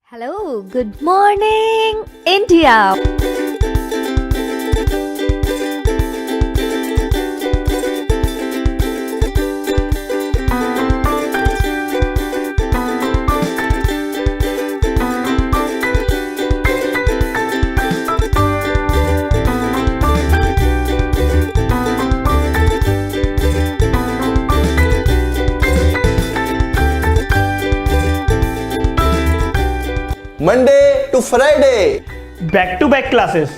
Hello, good morning, India. Monday to Friday, back to back classes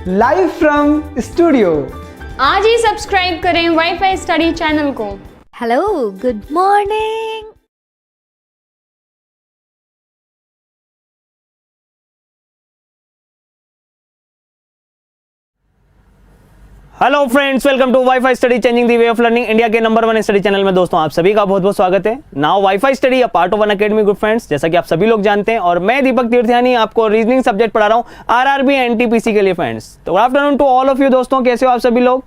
live from studio. आज ही subscribe करें WiFi study channel को। Hello, good morning. Hello friends, welcome to WiFi study changing the way of learning, India के number 1 study channel में। दोस्तों आप सभी का बहुत बहुत स्वागत है। Now WiFi study a part of Unacademy group friends, जैसा कि आप सभी लोग जानते हैं, और मैं दीपक तीर्थयानी आपको रीजनिंग सब्जेक्ट पढ़ा रहा हूं आरआरबी एनटीपीसी के लिए फ्रेंड्स। तो good afternoon to all of you दोस्तों, कैसे हो आप सभी लोग?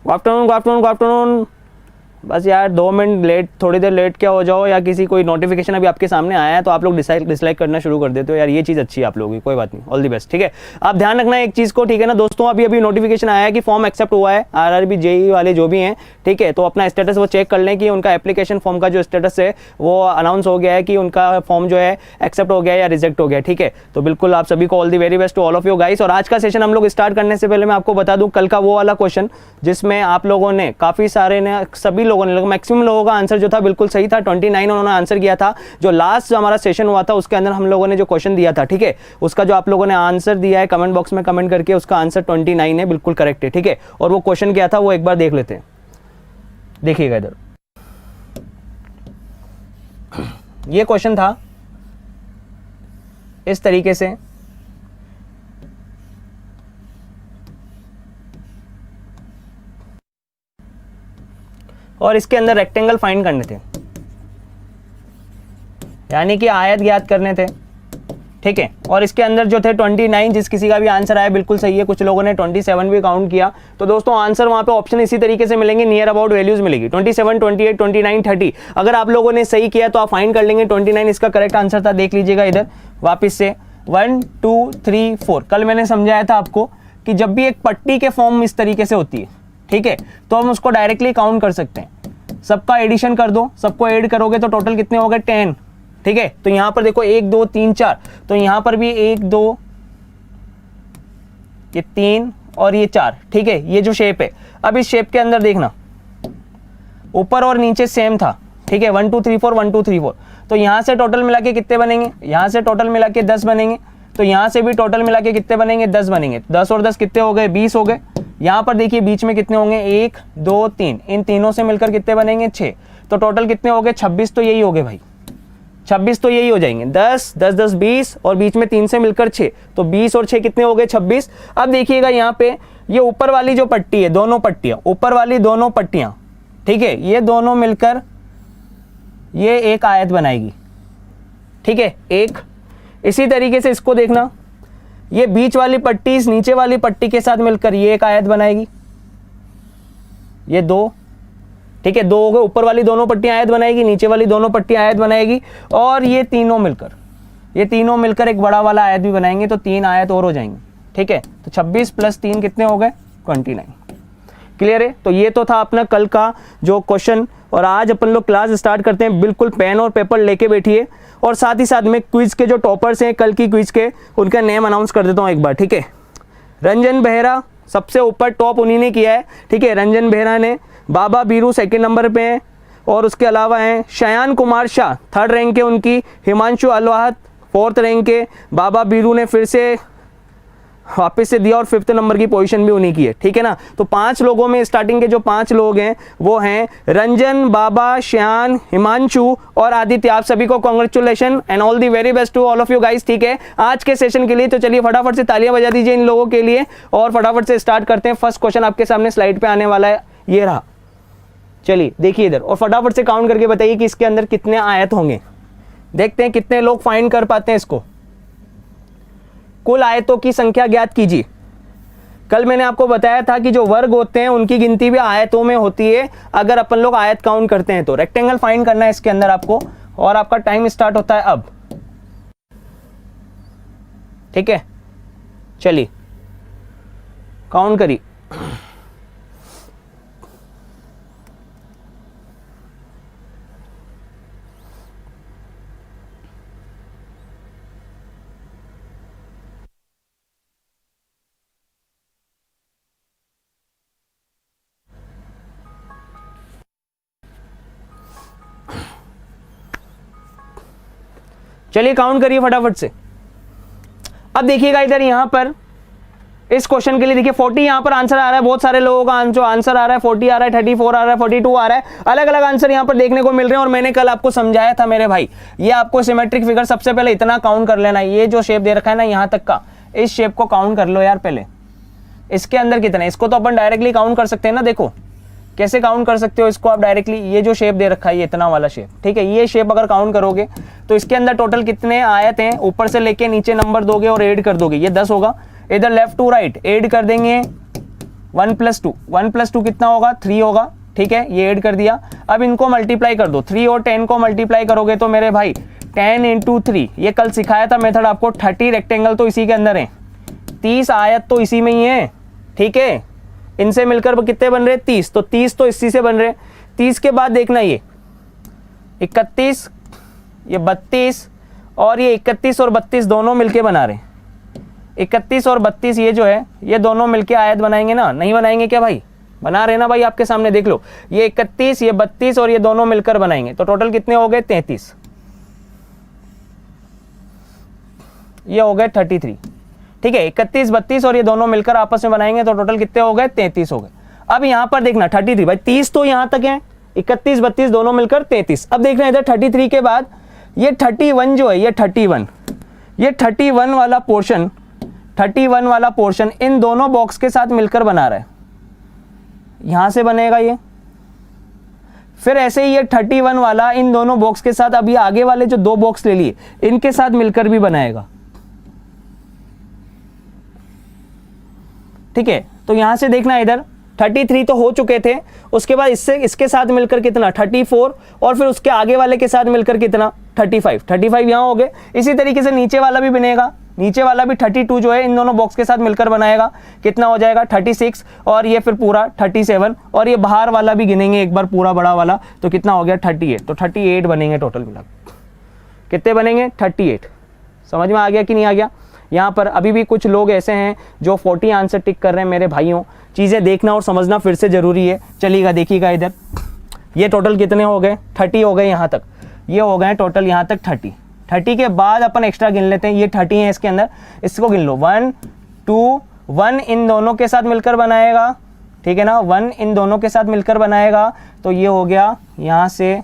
Good afternoon, good afternoon, good afternoon. बस यार 2 मिनट लेट, थोड़ी देर लेट क्या हो जाओ, या किसी कोई नोटिफिकेशन अभी आपके सामने आया है तो आप लोग डिसलाइक करना शुरू कर देते हो यार। ये चीज़ अच्छी है आप लोगों की, कोई बात नहीं, ऑल दी बेस्ट। ठीक है, आप ध्यान रखना एक चीज़ को, ठीक है ना दोस्तों। अभी अभी नोटिफिकेशन आया है कि फॉर्म एक्सेप्ट हुआ है, आरआरबी जेई वाले जो भी हैं, ठीक है, तो अपना स्टेटस वो चेक कर लें कि उनका एप्लीकेशन फॉर्म का जो स्टेटस है वो अनाउंस हो गया है कि उनका फॉर्म जो है एक्सेप्ट हो गया या रिजेक्ट हो गया। ठीक है, तो बिल्कुल आप सभी को all the very best to all of you guys. और आज का सेशन हम लोग स्टार्ट करने से पहले मैं आपको बता दूं, कल का वो वाला क्वेश्चन जिसमें आप लोगों ने काफ़ी सारे ने, सभी लोगों ने, मैक्सिमम लोगों का आंसर जो था बिल्कुल सही था। 29 उन्होंने आंसर किया था। जो लास्ट हमारा सेशन हुआ था उसके अंदर हम लोगों ने जो क्वेश्चन दिया था, ठीक है, उसका जो आप लोगों ने आंसर दिया है कमेंट बॉक्स में कमेंट करके, उसका आंसर 29 है, बिल्कुल करेक्ट है। ठीक है, और वो क्वेश्चन क्या था वो एक बार देख लेते हैं। देखिएगा इधर, ये क्वेश्चन था इस तरीके से, और इसके अंदर रेक्टेंगल फाइंड करने थे, यानी कि आयत ज्ञात करने थे। ठीक है, और इसके अंदर जो थे 29, जिस किसी का भी आंसर आया बिल्कुल सही है, कुछ लोगों ने 27 भी काउंट किया। तो दोस्तों आंसर वहां पे ऑप्शन इसी तरीके से मिलेंगे, नियर अबाउट वैल्यूज मिलेगी 27, 28, 29, 30। अगर आप लोगों ने सही किया तो आप फाइंड कर लेंगे 29 इसका करेक्ट आंसर था। देख लीजिएगा इधर वापिस से 1 2 3 4। कल मैंने समझाया था आपको कि जब भी एक पट्टी के फॉर्म इस तरीके से होती है, ठीक है, तो हम उसको डायरेक्टली काउंट कर सकते हैं। सबका एडिशन कर दो, सबको ऐड करोगे तो टोटल कितने हो गए 10। ठीक है, तो यहां पर देखो 1 2 3 4, तो यहां पर भी 1 2 ये 3 और ये 4। ठीक है, ये जो शेप है, अब इस शेप के अंदर देखना ऊपर और नीचे सेम था। ठीक है, 1 2 3 4 1 2 3 4। तो यहां से टोटल मिला के कितने बनेंगे? यहां से टोटल मिला के 10 बनेंगे। तो यहां से भी टोटल मिला के कितने बनेंगे? 10 बनेंगे। 10 और 10 कितने हो गए? 20 हो गए। यहां पर देखिए बीच में कितने होंगे? 1 2 3, इन तीनों से मिलकर कितने बनेंगे? 6। तो टोटल कितने हो गए? 26। तो यही हो गए भाई, 26 तो यही हो जाएंगे। 10 10 10 20, और बीच में 3 से मिलकर 6, तो 20 और 6 कितने हो गए? 26। अब देखिएगा यहाँ पे ये ऊपर वाली जो पट्टी है, दोनों पट्टियां, ऊपर वाली दोनों पट्टियां, ठीक है, ये दोनों मिलकर ये एक आयत बनाएगी। ठीक है, एक। इसी तरीके से इसको देखना, ये बीच वाली पट्टी इस नीचे वाली पट्टी के साथ मिलकर ये एक आयत बनाएगी, ये 2। ठीक है, 2 हो गए। ऊपर वाली दोनों पट्टियां आयत बनाएगी, नीचे वाली दोनों पट्टियां आयत बनाएगी, और ये तीनों मिलकर एक बड़ा वाला आयत भी बनाएंगे, तो 3 आयत और हो जाएंगे। ठीक है, तो 26 + 3 कितने हो गए? 29। क्लियर है? तो ये तो था अपना कल का जो क्वेश्चन, और आज अपन लोग क्लास स्टार्ट करते हैं। बिल्कुल पेन और पेपर लेके बैठिए, और साथ ही साथ में क्विज के जो टॉपर्स हैं कल की क्विज के, उनका नेम अनाउंस कर देता हूँ एक बार। ठीक है, रंजन बेहरा सबसे ऊपर टॉप उन्हीं ने किया है। ठीक है, रंजन बेहरा ने। बाबा बीरू सेकंड नंबर पे हैं, और उसके अलावा हैं शयान कुमार शाह 3rd रैंक के उनकी, हिमांशु अलवाहत 4th रैंक के, बाबा बीरू ने फिर से वापस से दिया और 5th नंबर की पोजीशन भी उन्हीं की है। ठीक है ना, तो 5 लोगों में स्टार्टिंग के जो 5 लोग हैं वो हैं रंजन, बाबा, श्यान, हिमांशु और आदित्य। आप सभी को congratulation and all the very best to all of you guys. ठीक है, आज के सेशन के लिए तो चलिए फटाफट से तालियां बजा दीजिए इन लोगों के लिए, और फटाफट से स्टार्ट करते हैं। फर्स्ट क्वेश्चन आपके सामने स्लाइड पे आने वाला है, ये रहा। चलिए देखिए इधर, और फटाफट से काउंट करके बताइए कि इसके अंदर कितने आयत होंगे। देखते हैं कितने लोग फाइंड कर पाते हैं इसको। कुल आयतों की संख्या ज्ञात कीजिए। कल मैंने आपको बताया था कि जो वर्ग होते हैं उनकी गिनती भी आयतों में होती है, अगर अपन लोग आयत काउंट करते हैं तो। रेक्टेंगल फाइंड करना है इसके अंदर आपको, और आपका टाइम स्टार्ट होता है अब। ठीक है, चलिए काउंट करिए। चलिए काउंट करिए फटाफट से। अब देखिएगा इधर यहां पर इस क्वेश्चन के लिए देखिए 40 यहां पर आंसर आ रहा है, बहुत सारे लोगों का जो आंसर आ रहा है 40 आ रहा है, 34 आ रहा है, 42 आ रहा है, अलग अलग आंसर यहां पर देखने को मिल रहे हैं। और मैंने कल आपको समझाया था मेरे भाई, ये आपको सिमेट्रिक फिगर सबसे पहले इतना काउंट कर लेना, ये जो शेप दे रखा है ना यहां तक का, इस शेप को काउंट कर लो यार पहले, इसके अंदर कितने, इसको तो अपन डायरेक्टली काउंट कर सकते हैं ना। देखो कैसे काउंट कर सकते हो इसको आप डायरेक्टली, ये जो शेप दे रखा है ये इतना वाला शेप, ठीक है, ये शेप अगर काउंट करोगे तो इसके अंदर टोटल कितने आयत हैं, ऊपर से लेके नीचे नंबर दोगे और ऐड कर दोगे, ये 10 होगा। इधर लेफ्ट टू राइट ऐड कर देंगे 1 + 2, 1 + 2 कितना होगा, 3 होगा, ठीक है, ये ऐड कर दिया। अब इनको मल्टीप्लाई कर दो, 3 और 10 को मल्टीप्लाई करोगे तो मेरे भाई 10 × 3, ये कल सिखाया था मेथड आपको, 30 रेक्टेंगल तो इसी के अंदर है, 30 आयत तो इसी में ही है, ठीक है, इनसे मिलकर कितने बन रहे, 30, तो 30 तो इसी से बन रहे। 30 के बाद देखना ये 31, ये 32 और ये 31 और 32 दोनों मिलके बना रहे, 31 और 32 ये जो है ये दोनों मिलके आयत बनाएंगे ना, नहीं बनाएंगे क्या भाई, बना रहे ना भाई, आपके सामने देख लो, ये 31 ये 32 और ये दोनों मिलकर बनाएंगे, तो टोटल कितने हो गए 33, ये हो गए 33, ठीक है, 31 32 और ये दोनों मिलकर आपस में बनाएंगे तो टोटल कितने हो गए 33 हो गए। अब यहां पर देखना 33 भाई, 30 तो यहां तक है, 31 32 दोनों मिलकर 33। अब देखना इधर 33 के बाद ये 31 जो है, ये 31 वाला पोर्शन, 31 वाला पोर्शन इन दोनों बॉक्स के साथ मिलकर बना रहा है, यहां से बनेगा ये, फिर ऐसे ही ये 31 वाला इन दोनों बॉक्स के साथ, अभी आगे वाले जो 2 बॉक्स ले लिए इनके साथ मिलकर भी बनाएगा, ठीक है। तो यहां से देखना इधर 33 तो हो चुके थे, उसके बाद इससे इसके साथ मिलकर कितना 34 और फिर उसके आगे वाले के साथ मिलकर कितना 35 यहां हो गए। इसी तरीके से नीचे वाला भी बनेगा, नीचे वाला भी 32 जो है इन दोनों बॉक्स के साथ मिलकर बनाएगा, कितना हो जाएगा 36 और ये फिर पूरा 37 और ये बाहर वाला भी गिनेंगे एक बार पूरा बड़ा वाला, तो कितना हो गया 38, तो 38 बनेंगे टोटल मिला, कितने बनेंगे 38। समझ में आ गया कि नहीं आ गया। यहाँ पर अभी भी कुछ लोग ऐसे हैं जो 40 आंसर टिक कर रहे हैं मेरे भाइयों, चीज़ें देखना और समझना फिर से ज़रूरी है। चलिएगा देखिएगा इधर, ये टोटल कितने हो गए 30 हो गए यहाँ तक, ये हो गए टोटल यहाँ तक 30 के बाद अपन एक्स्ट्रा गिन लेते हैं, ये 30 है इसके अंदर, इसको गिन लो 1 2 1 इन दोनों के साथ मिलकर बनाएगा, ठीक है ना, 1 इन दोनों के साथ मिलकर बनाएगा, तो ये हो गया यहाँ से,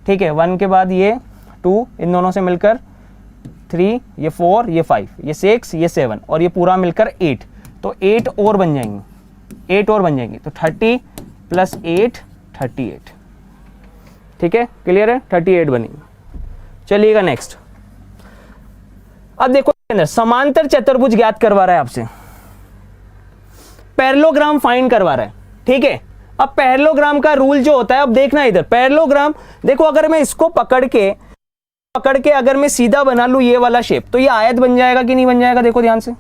ठीक है, 1 के बाद ये 2 इन दोनों से मिलकर 3, ये 4, ये 5, ये 6, ये 7 और ये पूरा मिलकर 8, तो 8 और बन जाएंगे, 8 और बन जाएंगे, तो 30 + 8 38, ठीक है, क्लियर है, 38 बनेंगे। चलिएगा नेक्स्ट। अब देखो अंदर समांतर चतुर्भुज ज्ञात करवा रहा है आपसे, पैरेललोग्राम फाइंड करवा रहा है, ठीक है। अब पैरेललोग्राम का रूल जो होता है, अब देखना इधर पैरेललोग्राम, देखो अगर मैं इसको पकड़ के अगर मैं सीधा बना लूं ये वाला शेप, तो ये आयत बन जाएगा कि नहीं बन जाएगा, देखो ध्यान से,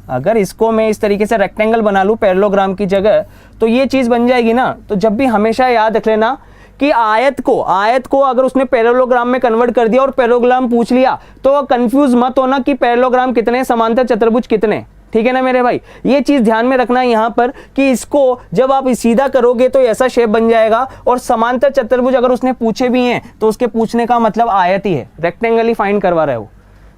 अगर इसको मैं इस तरीके से रेक्टेंगल बना लूं पैरेललोग्राम की जगह, तो ये चीज बन जाएगी ना। तो जब भी हमेशा याद रख लेना कि आयत को अगर उसने पैरेललोग्राम में कन्वर्ट कर दिया और पैरेललोग्राम पूछ लिया तो कंफ्यूज मत होना कि पैरेललोग्राम कितने, समांतर चतुर्भुज कितने, ठीक है ना मेरे भाई। ये चीज ध्यान में रखना है यहाँ पर कि इसको जब आप सीधा करोगे तो ऐसा शेप बन जाएगा, और समांतर चतुर्भुज अगर उसने पूछे भी हैं तो उसके पूछने का मतलब आयत ही है, रेक्टेंगल ही फाइंड करवा रहा है वो।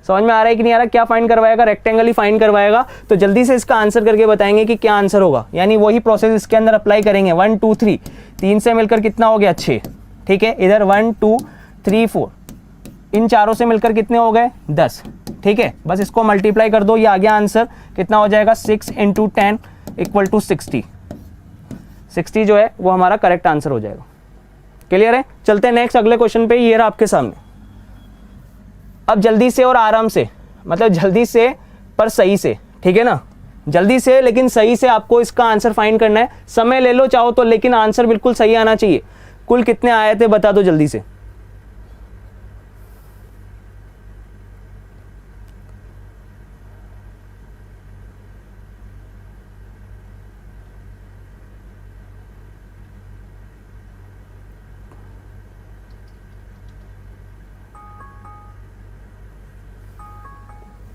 समझ में आ रहा है कि नहीं आ रहा, क्या फाइंड करवाएगा, रेक्टेंगल ही फाइंड करवाएगा। तो जल्दी से इसका आंसर करके बताएंगे कि क्या आंसर होगा, यानी वही प्रोसेस इसके अंदर अप्लाई करेंगे। 1 2 3, 3 से मिलकर कितना हो गया 6, ठीक है, इधर 1 2 3 4, इन चारों से मिलकर कितने हो गए 10, ठीक है, बस इसको मल्टीप्लाई कर दो, ये आ गया आंसर, कितना हो जाएगा 6 × 10 = 60, 60 जो है वो हमारा करेक्ट आंसर हो जाएगा। क्लियर है, चलते हैं नेक्स्ट अगले क्वेश्चन पे। ये रहा आपके सामने। अब जल्दी से और आराम से, मतलब जल्दी से पर सही से, ठीक है ना, जल्दी से लेकिन सही से आपको इसका आंसर फाइंड करना है। समय ले लो चाहो तो, लेकिन आंसर बिल्कुल सही आना चाहिए। कुल कितने आए थे बता दो जल्दी से।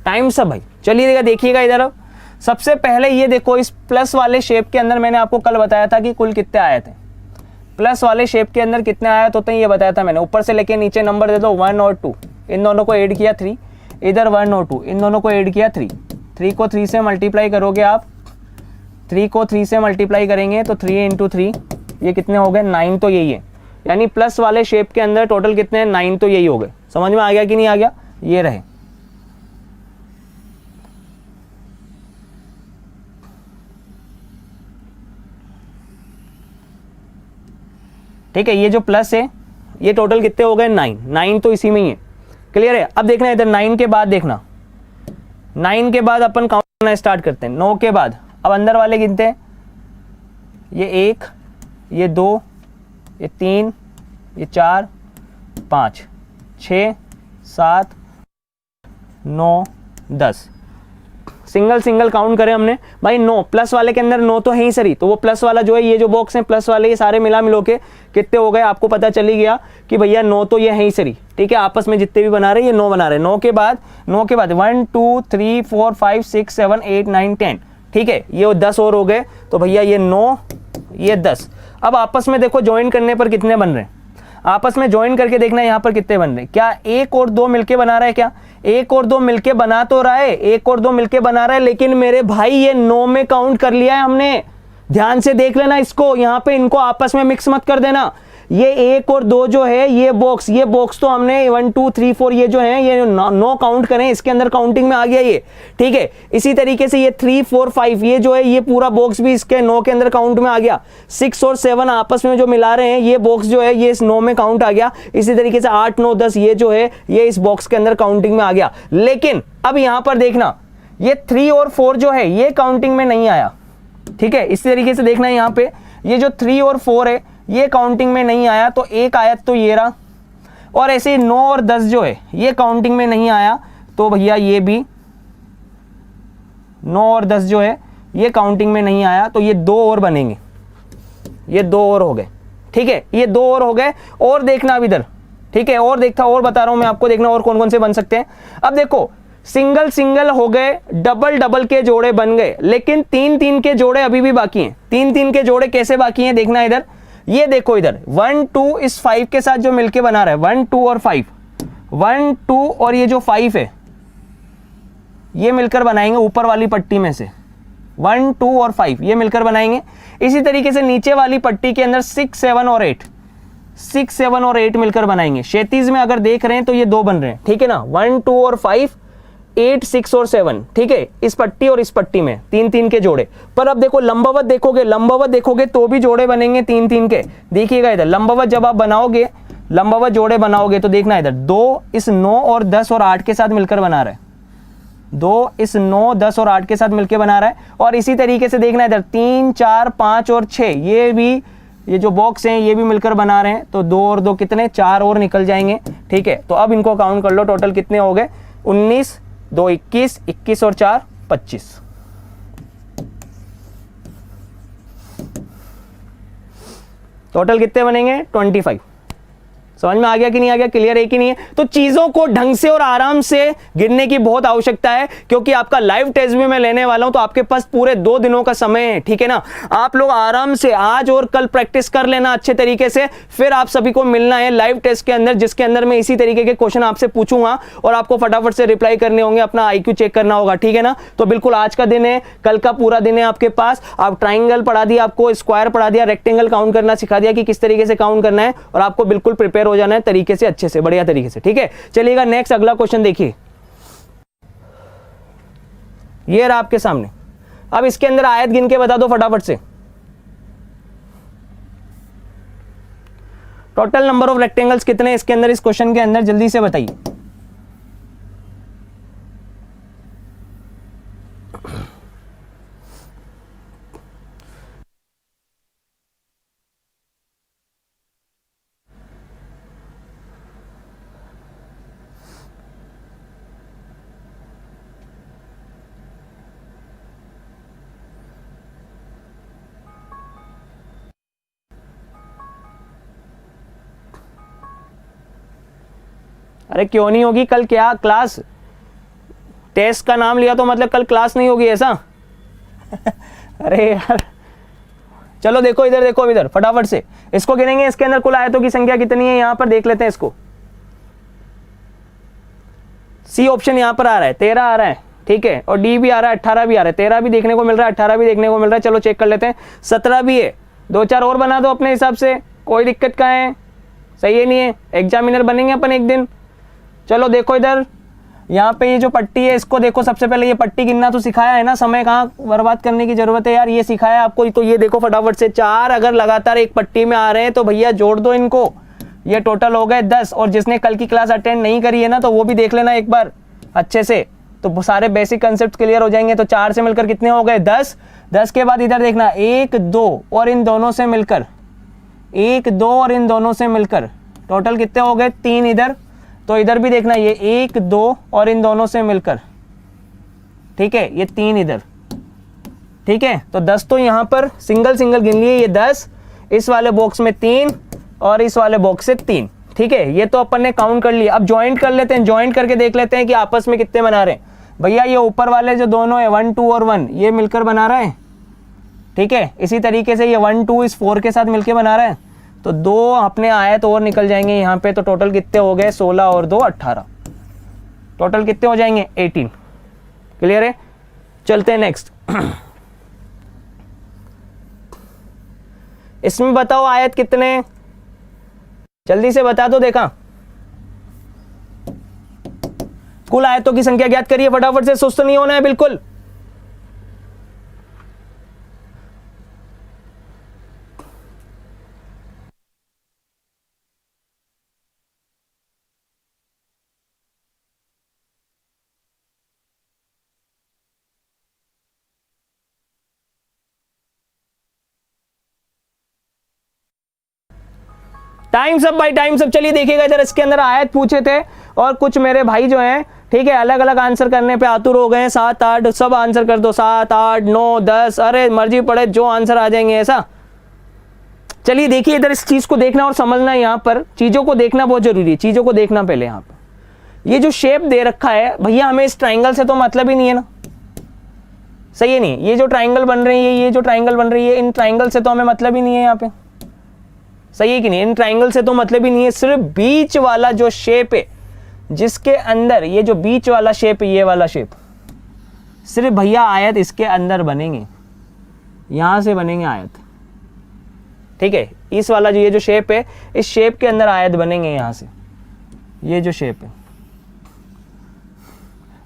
टाइम सब भाई, चलिए देखिएगा इधर। अब सबसे पहले ये देखो, इस प्लस वाले शेप के अंदर मैंने आपको कल बताया था कि कुल कितने आए थे। प्लस वाले शेप के अंदर कितने आए तो ये बताया था मैंने। ऊपर से लेके नीचे नंबर दे दो 1 और 2, इन दोनों को ऐड किया 3, इधर 1 और 2, इन दोनों को ऐड किया 3। 3 को 3 से मल्टीप्लाई करोगे आप, 3 को 3 से मल्टीप्लाई करेंगे तो 3 इंटू 3 ये कितने हो गए 9, तो यही है। यानी प्लस वाले शेप के अंदर टोटल कितने हैं 9, तो यही हो गए। समझ में आ गया कि नहीं आ गया? ये रहे। ठीक है, ये जो प्लस है ये टोटल कितने हो गए 9, 9 तो इसी में ही है। क्लियर है? अब देखना इधर 9 के बाद देखना, 9 के बाद अपन काउंट करना स्टार्ट करते हैं। 9 के बाद अब अंदर वाले गिनते हैं, ये 1, ये 2, ये 3, ये 4, 5, 6, 7, 9, 10। सिंगल सिंगल काउंट करें हमने भाई। 9 प्लस वाले के अंदर 9 तो है ही सरी, तो वो प्लस वाला जो है, ये जो बॉक्स है प्लस वाले, ये सारे मिला मिलो के कितने हो गए आपको पता चल ही गया कि भैया 9 तो ये है ही सरी। ठीक है, आपस में जितने भी बना रहे हैं ये 9 बना रहे हैं। 9 के बाद 1 2 3 4 5 6 7 8 9 10। ठीक है, ये 10 और हो गए, तो भैया ये 9 ये 10। अब आपस में देखो ज्वाइन करने पर कितने बन रहे हैं, आपस में ज्वाइन करके देखना यहाँ पर कितने बन रहे हैं। क्या 1 और 2 मिलके बना रहा है? क्या 1 और 2 मिलके बना तो रहा है, 1 और 2 मिलके बना रहा है, लेकिन मेरे भाई ये 9 में काउंट कर लिया है हमने। ध्यान से देख लेना इसको, यहाँ पे इनको आपस में मिक्स मत कर देना। ये 1 और 2 जो है ये बॉक्स तो हमने 1 2 3 4 ये जो है ये 9 काउंट करें, इसके अंदर काउंटिंग में आ गया ये। ठीक है, इसी तरीके से ये 3 4 5 ये जो है ये पूरा बॉक्स भी इसके 9 के अंदर काउंट में आ गया। 6 और 7 आपस में जो मिला रहे हैं ये बॉक्स जो है ये इस 9 में काउंट आ गया। इसी तरीके से 8 9 10 ये जो है ये इस बॉक्स के अंदर काउंटिंग में आ गया। लेकिन अब यहां पर देखना ये 3 और 4 जो है ये काउंटिंग में नहीं आया। ठीक है, इसी तरीके से देखना यहाँ पे ये जो 3 और 4 है ये काउंटिंग में नहीं आया, तो एक आयत तो ये रहा। और ऐसे 9 और 10 जो है ये काउंटिंग में नहीं आया, तो भैया ये भी 9 और 10 जो है ये काउंटिंग में नहीं आया, तो ये 2 और बनेंगे, ये 2 और हो गए। ठीक है, ये 2 और हो गए। और देखना अब इधर, ठीक है, और देखता और बता रहा हूं मैं आपको, देखना और कौन कौन से बन सकते हैं। अब देखो सिंगल सिंगल हो गए, डबल डबल के जोड़े बन गए, लेकिन 3 3 के जोड़े अभी भी बाकी हैं। 3 3 के जोड़े कैसे बाकी हैं देखना इधर, ये देखो इधर 1 2 इस 5 के साथ जो मिलके बना रहा है 1 2 और 5, 1 2 और ये जो 5 है ये मिलकर बनाएंगे ऊपर वाली पट्टी में से 1 2 और 5 ये मिलकर बनाएंगे। इसी तरीके से नीचे वाली पट्टी के अंदर 6 7 और 8, 6 7 और 8 मिलकर बनाएंगे। क्षैतिज में अगर देख रहे हैं तो ये 2 बन रहे हैं। ठीक है ना, 1 2 और 5 8 6 और 7। ठीक है, इस पट्टी और इस पट्टी में 3 3 के जोड़े। पर अब देखो लंबवत देखोगे तो भी जोड़े बनेंगे 3 3 के। देखिएगा इधर लंबवत जब आप बनाओगे, लंबवत जोड़े बनाओगे तो देखना इधर 2 इस 9 और 10 और 8 के साथ मिलकर बना रहा है, 2 इस 9 10 और 8 के साथ मिलकर बना रहा है। और इसी तरीके से देखना इधर 3 4 5 और 6 ये भी, ये जो बॉक्स हैं ये भी मिलकर बना रहे हैं, तो 2 और 2 कितने 4 और निकल जाएंगे। ठीक है, तो अब इनको काउंट कर लो, टोटल कितने हो गए 19 2 21, 21 और 4 25। टोटल कितने बनेंगे 25। समझ में आ गया कि नहीं आ गया? क्लियर है कि नहीं है? तो चीजों को ढंग से और आराम से गिनने की बहुत आवश्यकता है, क्योंकि आपका लाइव टेस्ट भी मैं लेने वाला हूं, तो आपके पास पूरे 2 दिनों का समय है। ठीक है ना, आप लोग आराम से आज और कल प्रैक्टिस कर लेना अच्छे तरीके से, फिर आप सभी को मिलना है लाइव टेस्ट के अंदर, जिसके अंदर मैं इसी तरीके के क्वेश्चन आपसे पूछूंगा और आपको फटाफट से रिप्लाई करने होंगे, अपना IQ चेक करना होगा। ठीक है ना, तो बिल्कुल आज का दिन है, कल का पूरा दिन है आपके पास। आप ट्राइंगल पढ़ा दिया, आपको स्क्वायर पढ़ा दिया, रेक्टेंगल काउंट करना सिखा दिया कि किस तरीके से काउंट करना है, और आपको बिल्कुल प्रिपेयर हो जाना है तरीके से, अच्छे से, बढ़िया तरीके से। ठीक है, चलिएगा नेक्स्ट अगला क्वेश्चन देखिए, ये रहा आपके सामने। अब इसके अंदर आयत गिन के बता दो फटाफट से। टोटल नंबर ऑफ रेक्टेंगल्स कितने इसके अंदर, इस क्वेश्चन के अंदर, जल्दी से बताइए। अरे क्यों नहीं होगी, कल क्या क्लास, टेस्ट का नाम लिया तो मतलब कल क्लास नहीं होगी ऐसा? अरे यार चलो देखो इधर, देखो इधर फटाफट से इसको गिनेंगे। इसके अंदर कुल आयतों की संख्या कितनी है यहां पर देख लेते हैं इसको। सी ऑप्शन यहां पर आ रहा है, 13 आ रहा है, ठीक है, और डी भी आ रहा है, 18 भी आ रहा है, 13 भी देखने को मिल रहा है, 18 भी देखने को मिल रहा है। चलो चेक कर लेते हैं, 17 भी है, 2-4 और बना दो अपने हिसाब से, कोई दिक्कत कहाँ है, सही है नहीं है, एग्जामिनर बनेंगे अपन एक दिन। चलो देखो इधर, यहाँ पे ये जो पट्टी है इसको देखो, सबसे पहले ये पट्टी गिनना तो सिखाया है ना, समय कहाँ बर्बाद करने की जरूरत है यार, ये सिखाया आपको। तो ये देखो फटाफट से, 4 अगर लगातार एक पट्टी में आ रहे हैं तो भैया जोड़ दो इनको, ये टोटल हो गए 10। और जिसने कल की क्लास अटेंड नहीं करी है ना तो वो भी देख लेना एक बार अच्छे से, तो सारे बेसिक कंसेप्ट क्लियर हो जाएंगे। तो 4 से मिलकर कितने हो गए 10। 10 के बाद इधर देखना 1 2 और इन दोनों से मिलकर 1 2 और इन दोनों से मिलकर टोटल कितने हो गए 3 इधर। तो इधर भी देखना ये 1 2 और इन दोनों से मिलकर, ठीक है, ये 3 इधर, ठीक है। तो 10 तो यहाँ पर सिंगल सिंगल गिन लिए, ये 10 इस वाले बॉक्स में 3 और इस वाले बॉक्स से 3, ठीक है। ये तो अपन ने काउंट कर लिया। अब ज्वाइंट कर लेते हैं, ज्वाइंट करके देख लेते हैं कि आपस में कितने बना रहे हैं। भैया ये ऊपर वाले जो दोनों है 1 2 और 1 ये मिलकर बना रहा है, ठीक है। इसी तरीके से ये 1 2 इस 4 के साथ मिलकर बना रहा है, तो 2 अपने आयत और निकल जाएंगे यहाँ पे। तो टोटल कितने हो गए 16 और 2 18, टोटल कितने हो जाएंगे 18। क्लियर है, चलते हैं नेक्स्ट। इसमें बताओ आयत कितने, जल्दी से बता दो। देखा कुल आयतों की संख्या ज्ञात करिए फटाफट से, सुस्त नहीं होना है बिल्कुल। टाइम्स अप भाई, टाइम्स अप। चलिए देखिएगा इधर, इसके अंदर आयत पूछे थे और कुछ मेरे भाई जो हैं, ठीक है, अलग अलग आंसर करने पे आतुर हो गए हैं। 7 8 सब आंसर कर दो, 7 8 9 10, अरे मर्जी पड़े जो आंसर आ जाएंगे ऐसा। चलिए देखिए इधर, इस चीज को देखना और समझना, यहाँ पर चीजों को देखना बहुत जरूरी है, चीजों को देखना पहले। यहाँ पर ये जो शेप दे रखा है भैया, हमें इस ट्राइंगल से तो मतलब ही नहीं है ना, सही है नहीं। ये जो ट्राइंगल बन रही है, ये जो ट्राइंगल बन रही है, इन ट्राइंगल से तो हमें मतलब ही नहीं है यहाँ पे, सही है कि नहीं। इन ट्राइंगल से तो मतलब ही नहीं है, सिर्फ बीच वाला जो शेप है, जिसके अंदर ये जो बीच वाला शेप है, ये वाला शेप, सिर्फ भैया आयत इसके अंदर बनेंगे, यहां से बनेंगे आयत, ठीक है। इस वाला जो ये जो शेप है, इस शेप के अंदर आयत बनेंगे यहां से, ये जो शेप है,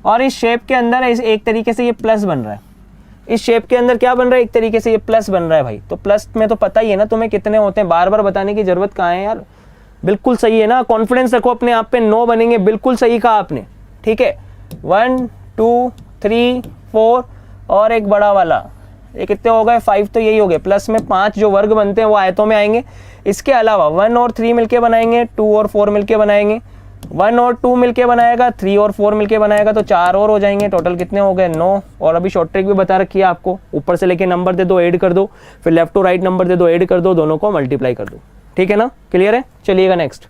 और इस शेप के अंदर एक तरीके से ये प्लस बन रहा है। इस शेप के अंदर क्या बन रहा है, एक तरीके से ये प्लस बन रहा है भाई। तो प्लस में तो पता ही है ना तुम्हें कितने होते हैं, बार बार बताने की जरूरत कहाँ है यार, बिल्कुल सही है ना। कॉन्फिडेंस रखो अपने आप पे, 9 बनेंगे, बिल्कुल सही कहा आपने, ठीक है। 1 2 3 4 और एक बड़ा वाला, ये कितने हो गए 5, तो यही हो गए। प्लस में 5 जो वर्ग बनते हैं वो आयतों में आएंगे। इसके अलावा 1 और 3 मिलके बनाएंगे, 2 और 4 मिलके बनाएंगे, 1 और 2 मिलके बनाएगा, 3 और 4 मिलके बनाएगा, तो 4 और हो जाएंगे। टोटल कितने हो गए 9। और अभी शॉर्ट ट्रिक भी बता रखी है आपको, ऊपर से लेके नंबर दे दो, ऐड कर दो, फिर लेफ्ट टू राइट नंबर दे दो, ऐड कर दो, दोनों को मल्टीप्लाई कर दो, ठीक है ना। क्लियर है, चलिएगा नेक्स्ट।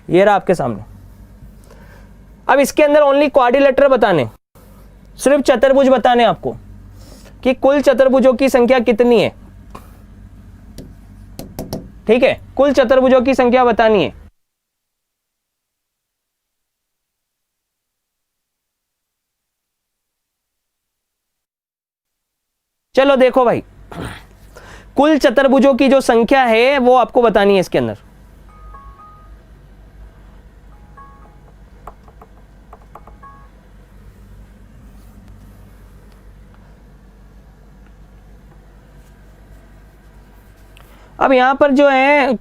ये रहा आपके सामने। अब इसके अंदर ओनली क्वाड्रिलेटरल बताने, सिर्फ चतुर्भुज बताने आपको कि कुल चतुर्भुजों की संख्या कितनी है, ठीक है, कुल चतुर्भुजों की संख्या बतानी है। चलो देखो भाई, कुल चतुर्भुजों की जो संख्या है वो आपको बतानी है इसके अंदर। अब यहां पर जो है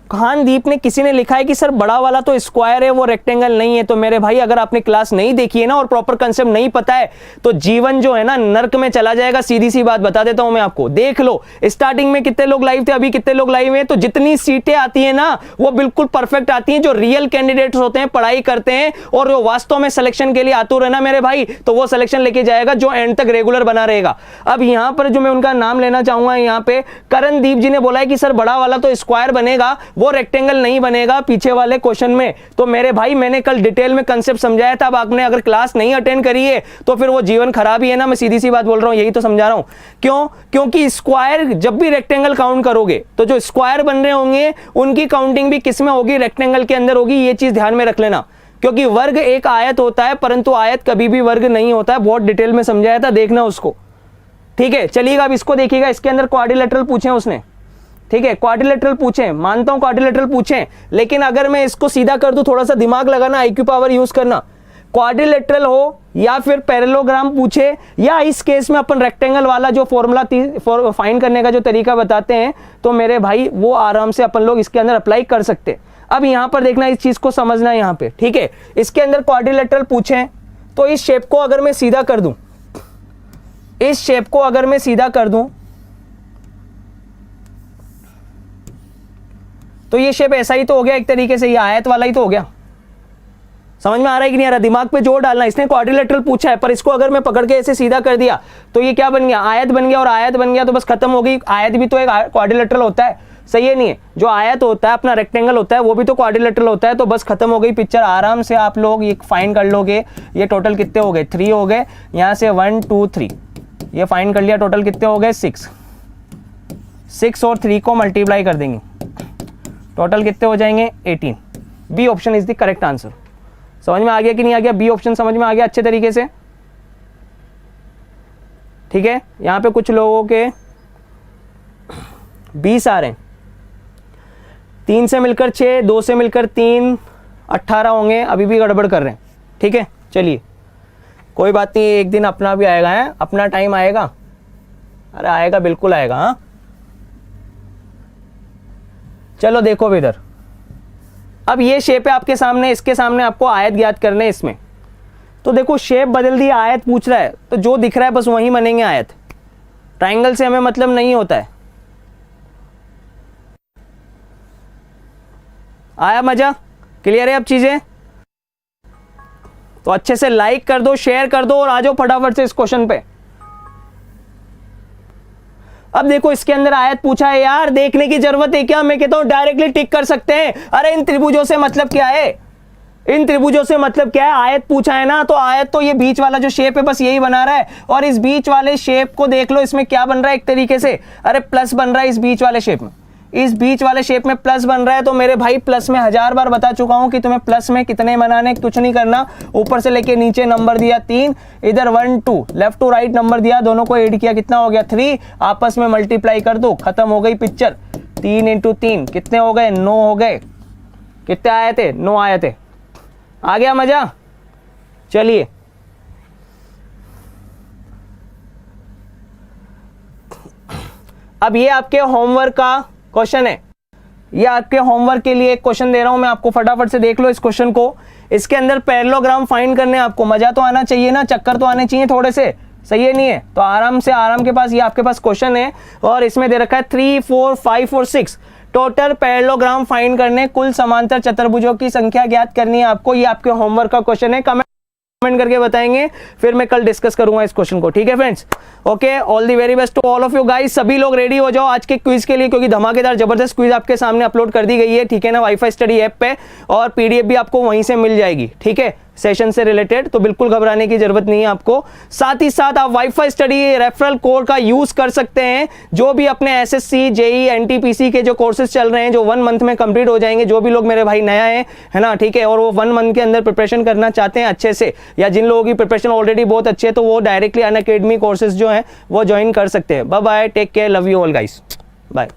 खानदीप ने किसी ने लिखा है कि सर बड़ा वाला तो स्क्वायर है, वो रेक्टेंगल नहीं है। तो मेरे भाई अगर आपने क्लास नहीं देखी है ना और प्रॉपर कंसेप्ट नहीं पता है तो जीवन जो है ना नर्क में चला जाएगा। सीधी सी बात बता देता हूं मैं आपको, देख लो स्टार्टिंग में कितने लोग लाइव थे, अभी कितने लोग लाइव हैं। तो जितनी सीटें आती है ना वो बिल्कुल परफेक्ट आती हैं। जो रियल कैंडिडेट्स होते हैं, पढ़ाई करते हैं और जो वास्तव में सिलेक्शन के लिए आतुर है ना मेरे भाई, तो वो सिलेक्शन लेके जाएगा जो एंड तक रेगुलर बना रहेगा। अब यहां पर जो मैं उनका नाम लेना चाहूंगा, यहाँ पे करणदीप जी ने बोला है कि सर बड़ा वाला तो स्क्वायर बनेगा, वो रेक्टेंगल नहीं बनेगा पीछे वाले क्वेश्चन में। तो मेरे भाई मैंने कल डिटेल में कंसेप्ट समझाया था, अब आपने अगर क्लास नहीं अटेंड करी है तो फिर वो जीवन खराब ही है ना, मैं सीधी सी बात बोल रहा हूं, यही तो समझा रहा हूं। क्यों? क्योंकि स्क्वायर जब भी रेक्टेंगल काउंट करोगे तो जो स्क्वायर बन रहे होंगे उनकी काउंटिंग भी किस में होगी? रेक्टेंगल के अंदर होगी। ये चीज ध्यान में रख लेना, क्योंकि वर्ग एक आयत होता है परंतु आयत कभी भी वर्ग नहीं होता है। बहुत डिटेल में समझाया था, देखना उसको, ठीक है। चलिएगा अब इसको देखिएगा, इसके अंदर क्वाड्रिलेटरल पूछे उसने, ठीक है, क्वाड्रिलेटरल पूछे, मानता हूं क्वाड्रिलेटरल पूछे, लेकिन अगर मैं इसको सीधा कर दूं, थोड़ा सा दिमाग लगाना, आईक्यू पावर यूज करना, क्वाड्रिलेटरल हो या फिर पैरेललोग्राम पूछे, या इस केस में अपन रेक्टेंगल वाला जो फॉर्मूला फाइंड करने का जो तरीका बताते हैं, तो मेरे भाई वो आराम से अपन लोग इसके अंदर अप्लाई कर सकते हैं। अब यहां पर देखना, इस चीज को समझना है यहां पे, ठीक है। इसके अंदर क्वाड्रिलेटरल पूछे तो इस शेप को अगर मैं सीधा कर दूं, इस शेप को अगर मैं सीधा कर दूं तो ये शेप ऐसा ही तो हो गया एक तरीके से, ये आयत वाला ही तो हो गया। समझ में आ रहा है कि नहीं आ रहा? दिमाग पे जोर डालना। इसने क्वाड्रिलेटरल पूछा है, पर इसको अगर मैं पकड़ के ऐसे सीधा कर दिया तो ये क्या बन गया? आयत बन गया, और आयत बन गया तो बस खत्म हो गई। आयत भी तो एक क्वाड्रिलेटरल होता है, सही है नहीं है? जो आयत होता है अपना रेक्टेंगल होता है वो भी तो क्वाड्रिलेटरल होता है। तो बस खत्म हो गई पिक्चर, आराम से आप लोग ये फाइंड कर लोगे। ये टोटल कितने हो गए? 3 हो गए। यहाँ से 1 2 3 ये फाइंड कर लिया, टोटल कितने हो गए? 6 और 3 को मल्टीप्लाई कर देंगे, टोटल कितने हो जाएंगे? 18। B option is the correct answer. समझ में आ गया कि नहीं आ गया? बी ऑप्शन समझ में आ गया अच्छे तरीके से, ठीक है। यहां पे कुछ लोगों के 20 आ रहे हैं, 3 से मिलकर 6, 2 से मिलकर 3, 18 होंगे। अभी भी गड़बड़ कर रहे हैं, ठीक है। चलिए कोई बात नहीं, एक दिन अपना भी आएगा, है अपना टाइम आएगा। अरे आएगा, बिल्कुल आएगा। हाँ चलो देखो भी इधर, अब ये शेप है आपके सामने, इसके सामने आपको आयत ज्ञात करने इसमें। तो देखो शेप बदल दी, आयत पूछ रहा है, तो जो दिख रहा है बस वही बनेंगे आयत। ट्रायंगल से हमें मतलब नहीं होता है। आया मजा? क्लियर है अब चीजें? तो अच्छे से लाइक कर दो, शेयर कर दो और आ जाओ फटाफट से इस क्वेश्चन पे। अब देखो इसके अंदर आयत पूछा है यार, देखने की जरूरत है क्या? मैं कहता हूं डायरेक्टली टिक कर सकते हैं। अरे इन त्रिभुजों से मतलब क्या है? इन त्रिभुजों से मतलब क्या है? आयत पूछा है ना, तो आयत तो ये बीच वाला जो शेप है बस यही बना रहा है। और इस बीच वाले शेप को देख लो, इसमें क्या बन रहा है एक तरीके से? अरे प्लस बन रहा है इस बीच वाले शेप में, इस बीच वाले शेप में प्लस बन रहा है। तो मेरे भाई प्लस में 1000 बार बता चुका हूं कि तुम्हें प्लस में कितने बनाने, कुछ नहीं करना। ऊपर से लेके नीचे नंबर दिया 3, इधर 1 2, लेफ्ट टू राइट नंबर दिया, दोनों को ऐड किया, कितना हो गया? 3। आपस में मल्टीप्लाई कर दो, खत्म हो गई पिक्चर। 3 × 3 कितने हो गए? 9 हो गए। कितने आए थे? 9 आए थे। आ गया मजा? चलिए अब ये आपके होमवर्क का क्वेश्चन है, ये आपके होमवर्क के लिए एक क्वेश्चन दे रहा हूं मैं आपको, फटाफट से देख लो इस क्वेश्चन को। इसके अंदर पैरेललोग्राम फाइंड करने आपको, मजा तो आना चाहिए ना, चक्कर तो आने चाहिए थोड़े से, सही है नहीं है? तो आराम से, आराम के पास ये आपके पास क्वेश्चन है और इसमें दे रखा है 3 4 5 और 6 टोटल पैरेललोग्राम फाइंड करने, कुल समांतर चतुर्भुजों की संख्या ज्ञात करनी है आपको। ये आपके होमवर्क का क्वेश्चन है, कमेंट करके बताएंगे, फिर मैं कल डिस्कस करूंगा इस क्वेश्चन को, ठीक है friends? Okay, all the very best to all of you guys. सभी लोग रेडी हो जाओ आज के क्विज के लिए, क्योंकि धमाकेदार जबरदस्त क्विज आपके सामने अपलोड कर दी गई है, ठीक है ना, वाईफाई स्टडी ऐप पे, और पीडीएफ भी आपको वहीं से मिल जाएगी, ठीक है, सेशन से रिलेटेड। तो बिल्कुल घबराने की जरूरत नहीं है आपको। साथ ही साथ आप वाईफाई स्टडी रेफरल कोड का यूज कर सकते हैं, जो भी अपने एसएससी जेई एनटीपीसी के जो कोर्सेज चल रहे हैं, जो 1 मंथ में कंप्लीट हो जाएंगे। जो भी लोग मेरे भाई नया है ना, ठीक है, और वो 1 मंथ के अंदर प्रिपरेशन करना चाहते हैं अच्छे से, या जिन लोगों की प्रिपरेशन ऑलरेडी बहुत अच्छी है, तो वो डायरेक्टली अनअकैडमी कोर्सेज जो है वो ज्वाइन कर सकते हैं। Bye bye, take care, love you all guys, bye.